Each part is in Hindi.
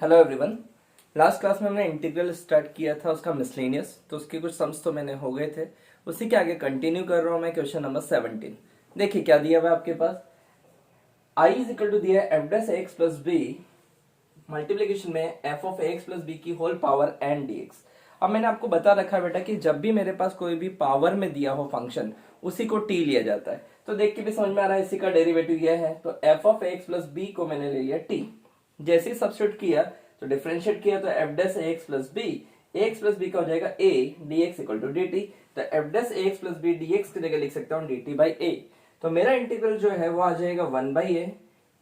Hello everyone. लास्ट क्लास में हमने इंटीग्रल स्टार्ट किया था उसका मिसलेनियस, तो उसके कुछ सम्स तो मैंने हो गए थे। उसी के आगे कंटिन्यू कर रहा हूं मैं। क्वेश्चन नंबर 17 देखिए क्या दिया हुआ है आपके पास। I इज इक्वल टू दिया है f dash x plus b multiplication में f of x plus b की whole power N d x. अब मैंने आपको बता रखा है बेटा कि जब भी मेरे पास कोई भी पावर में दिया हो फंक्शन उसी को टी लिया जाता है। तो देख के भी समझ में आ रहा है इसी का डेरिवेटिव यह है। तो F of x plus B को मैंने ले लिया टी। जैसे ही सब्स्टिट्यूट किया तो डिफरेंशिएट किया तो f dash x plus b, x plus B का हो जाएगा a d x equal to d t. तो f dash x plus b d x की जगह लिख सकता हूँ डी टी बाई ए। तो मेरा इंटीग्रल जो है वो आ जाएगा 1/a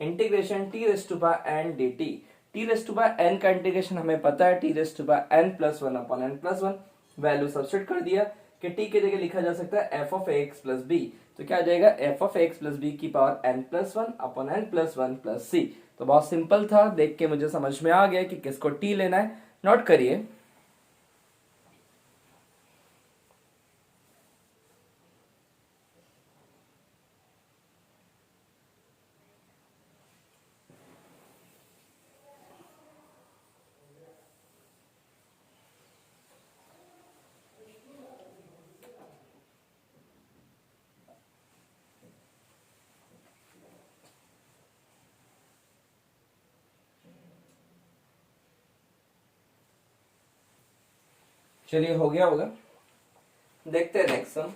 integration T raise to power N D T. T raise to power N का इंटीग्रेशन हमें पता है T raise to power N plus one upon N plus one. Value substitute कर दिया कि टी की जगह लिखा जा सकता है f of x plus b. तो क्या आ जाएगा f of x plus b की power N plus one upon N plus one plus c. तो बहुत सिंपल था, देख के मुझे समझ में आ गया कि किसको टी लेना है। नोट करिए। चलिए हो गया होगा, देखते हैं नेक्स्ट सम।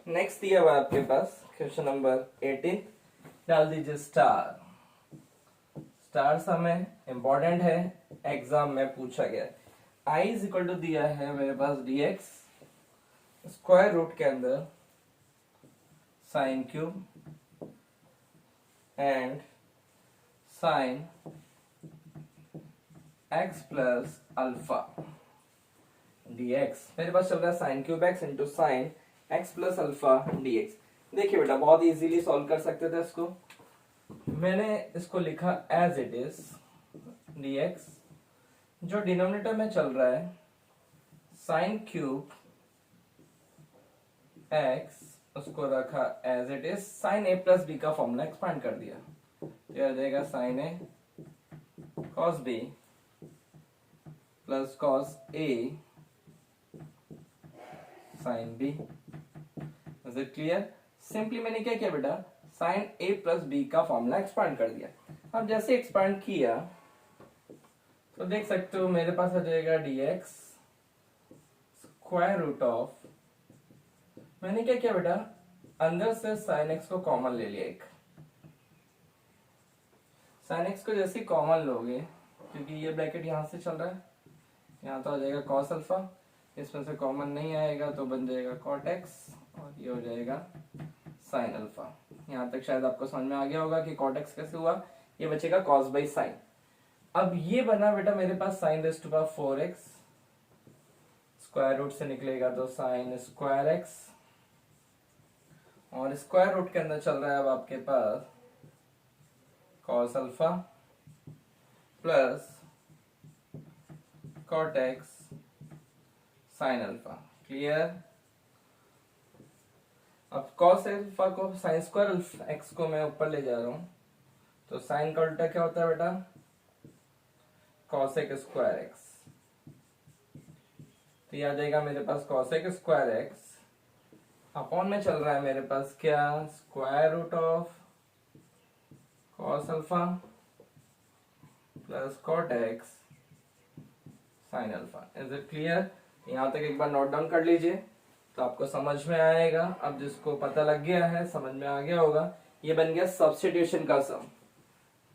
नेक्स्ट दिया हुआ आपके पास क्वेश्चन नंबर 18। डाल दीजिए स्टार। स्टार समय इंपॉर्टेंट है, एग्जाम में पूछा गया। आई इज इक्वल टू दिया है मेरे पास डी एक्स स्क्वायर रूट के अंदर sine cube and sine x plus alpha dx। मेरे पास चल रहा है sine cube x into sine x plus alpha dx। देखिए बेटा बहुत इजीली सॉल्व कर सकते थे इसको। मैंने इसको लिखा एज इट इज dx। जो डिनोमिनेटर में चल रहा है साइन क्यूब एक्स उसको रखा as it is. Sine A plus B का फॉर्मूला एक्सपांड कर दिया, यह आ जाएगा sine A cos B plus cos A sine B. Is it clear? Simply मैंने क्या किया बेटा, साइन ए प्लस बी का फॉर्मूला एक्सपांड कर दिया। अब जैसे एक्सपांड किया तो देख सकते हो मेरे पास आ जाएगा dx स्क्वायर रूट ऑफ। मैंने क्या किया बेटा, अंदर से साइन एक्स को कॉमन ले लिया। एक साइन एक्स को जैसे कॉमन लोगे, क्योंकि ये ब्रैकेट यहां से चल रहा है, यहाँ तो आ जाएगा कॉस अल्फा। इसमें से कॉमन नहीं आएगा तो बन जाएगा कॉट एक्स और ये हो जाएगा साइन अल्फा। यहाँ तक शायद आपको समझ में आ गया होगा कि कॉट एक्स कैसे हुआ। ये बचेगा कॉस बाई साइन। अब ये बना बेटा मेरे पास sine raise to power 4x। Square root से निकलेगा तो साइन स्क्वायर एक्स और स्क्वायर रूट के अंदर चल रहा है अब आपके पास cos alpha plus cot x sine alpha. Clear? अब कॉस अल्फा को साइन स्क्वायर एक्स को मैं ऊपर ले जा रहा हूं, तो साइन का उल्टा क्या होता है बेटा, कॉसेक स्क्वायर एक्स। तो ये आ जाएगा मेरे पास कॉसेक स्क्वायर एक्स अपॉन में चल रहा है मेरे पास क्या, square root of cos alpha plus cot x sine alpha. Is it clear? यहां तक एक बार नोट डाउन कर लीजिए तो आपको समझ में आएगा। अब जिसको पता लग गया है, समझ में आ गया होगा, ये बन गया सब्स्टिट्यूशन का सम।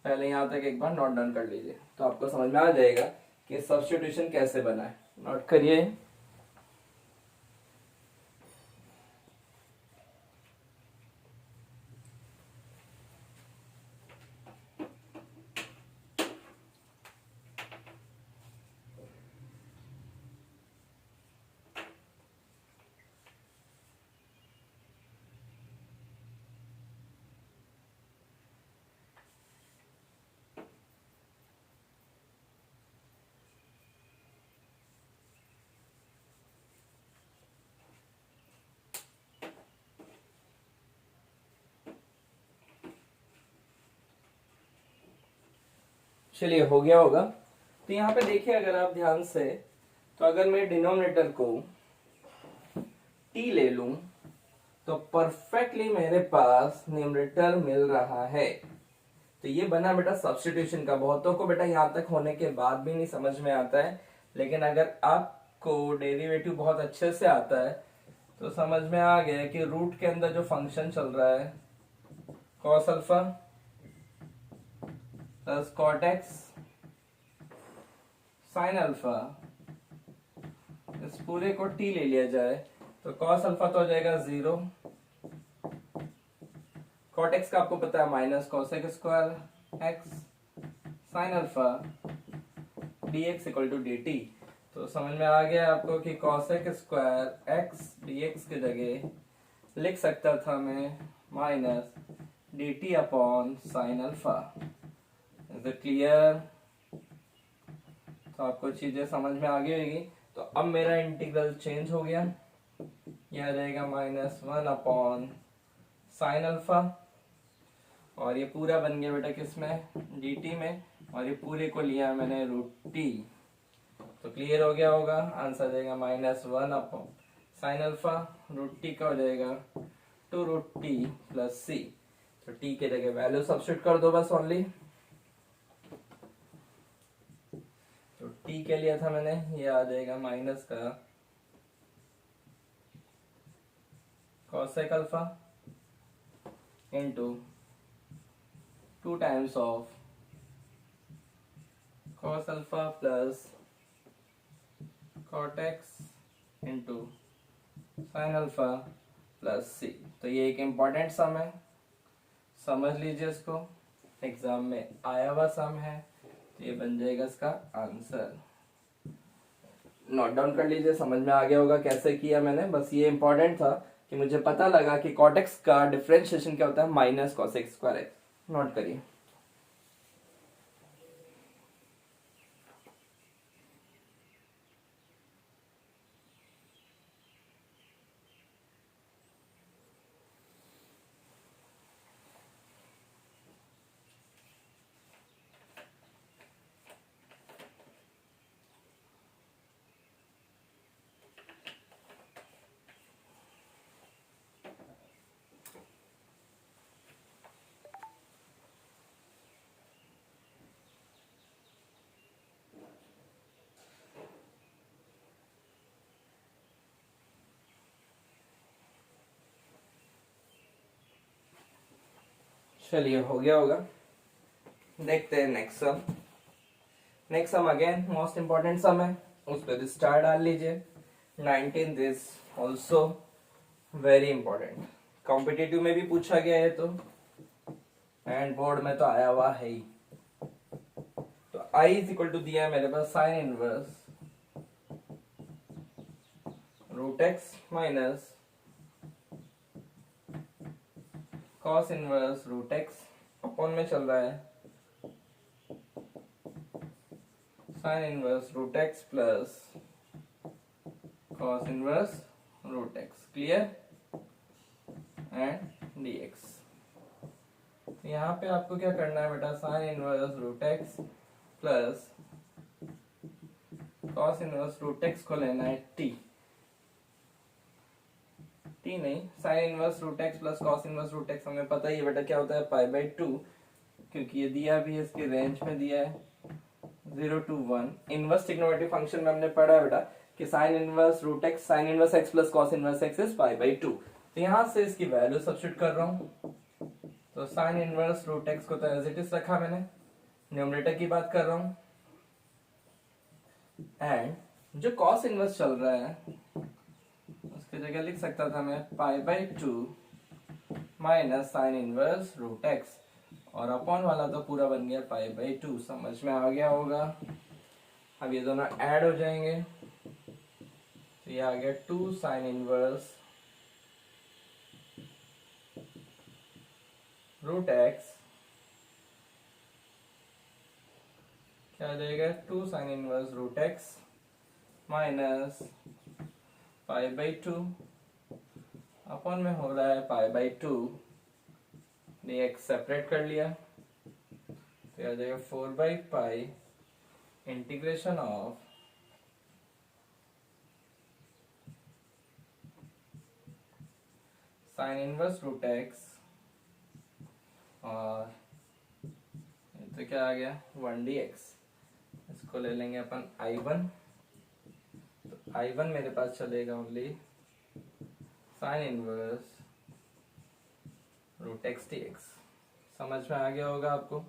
पहले यहां तक एक बार नोट डाउन कर लीजिए तो आपको समझ में आ जाएगा कि सब्स्टिट्यूशन कैसे बना है। नोट करिए। चलिए हो गया होगा। तो यहाँ पे देखिए अगर आप ध्यान से, तो अगर मैं डिनोमिनेटर को t ले लूं तो परफेक्टली मेरे पास न्यूमरेटर मिल रहा है। तो ये बना बेटा सब्स्टिट्यूशन का। बहुतों को बेटा यहाँ तक होने के बाद भी नहीं समझ में आता है, लेकिन अगर आपको डेरिवेटिव बहुत अच्छे से आता है तो समझ में आ गया कि रूट के अंदर जो फंक्शन चल रहा है cos alpha plus cot x sin alpha, इस पूरे को t ले लिया जाए तो cos अल्फा तो हो जाएगा 0, cot x का आपको पता है minus cosec square x, sin alpha dx equal to dt। तो समझ में आ गया आपको कि cosec स्क्वायर x dx की जगह लिख सकता था मैं minus dt upon sine alpha. Is it clear? तो आपको चीजें समझ में आ गई होगी। तो अब मेरा इंटीग्रल चेंज हो गया, यह रहेगा माइनस 1 अपॉन साइन अल्फा, और ये पूरा बन गया बेटा किसमें, dt में, और ये पूरे को लिया मैंने रूट t। तो क्लियर हो गया होगा, आंसर देगा minus 1 upon sine alpha, root t का हो जाएगा 2 रूट t प्लस c। तो t के जगह वैल्यू सब्स्टिट्यूट कर दो बस ओनली। तो t के लिया था मैंने, ये आ जाएगा माइनस का cosec alpha into 2 times of cos alpha plus cot x into sine alpha plus c। तो ये एक इम्पॉर्टेंट सम है, समझ लीजिए इसको, एग्जाम में आया हुआ सम है। तो ये बन जाएगा इसका आंसर। नोट डाउन कर लीजिए, समझ में आ गया होगा कैसे किया मैंने। बस ये इंपॉर्टेंट था कि मुझे पता लगा कि cot x का डिफरेंशिएशन क्या होता है, minus cosec square x। Note करिए। चलिए हो गया होगा, देखते हैं next sum. Next sum again most important sum है, उस पर स्टार डाल लीजिए। 19 is also very important, competitive में भी पूछा गया है तो, एंड बोर्ड में तो आया हुआ है ही। तो i इज इक्वल टू दिया है मेरे पास sine inverse root x minus cos inverse root x, upon में चल रहा है sin inverse root x plus cos inverse root x. Clear? And dx। तो यहाँ पे आपको क्या करना है बेटा, sin inverse root x plus cos inverse root X को लेना है t नहीं, sin inverse root x plus cos inverse root X हमें पता ही है बेटा क्या होता है, पाई बाई 2, क्योंकि ये दिया भी है, इसके रेंज में दिया है 0 to 1। इनवर्स ट्रिग्नोमेट्रिक फंक्शन में हमने पढ़ा है बेटा कि sin inverse root X, sin inverse x plus cos inverse x is pi by 2। तो यहाँ से इसकी वैल्यू सब्स्टिट्यूट कर रहा हूँ। तो sin इनवर्स रूट एक्स को तो एज इट इज रखा मैंने, न्यूमरेटर की बात कर रहा हूँ, एंड जो cos इनवर्स चल रहा है उसकी जगह लिख सकता था मैं pi by 2 minus sine inverse root x, और अपॉन वाला तो पूरा बन गया पाई बाई 2। समझ में आ गया होगा। अब ये दोनों ऐड हो जाएंगे, तो ये आ गया 2 साइन इनवर्स रूट एक्स, क्या आ जाएगा 2 sine inverse root x minus pi by 2, upon में हो रहा है पाई बाई 2, dx सेपरेट कर लिया। तो ये आ जाएगा 4/पाई integration of sine inverse root x, और ये तो क्या आ गया 1 dx। इसको ले लेंगे अपन I1, तो I1 मेरे पास चलेगा only sine inverse root X dx। समझ में आ गया होगा आपको।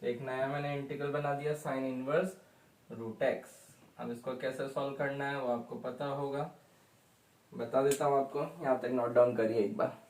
तो एक नया मैंने इंटीग्रल बना दिया साइन इनवर्स रूट एक्स। अब इसको कैसे सॉल्व करना है वो आपको पता होगा, बता देता हूँ आपको। यहाँ तक नोट डाउन करिए एक बार।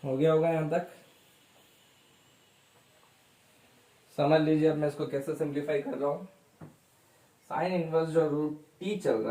हो गया होगा यहाँ तक। समझ लीजिए अब मैं इसको कैसे सिंप्लीफाई कर रहा हूँ। साइन इनवर्स जो रूट टी चल रहा है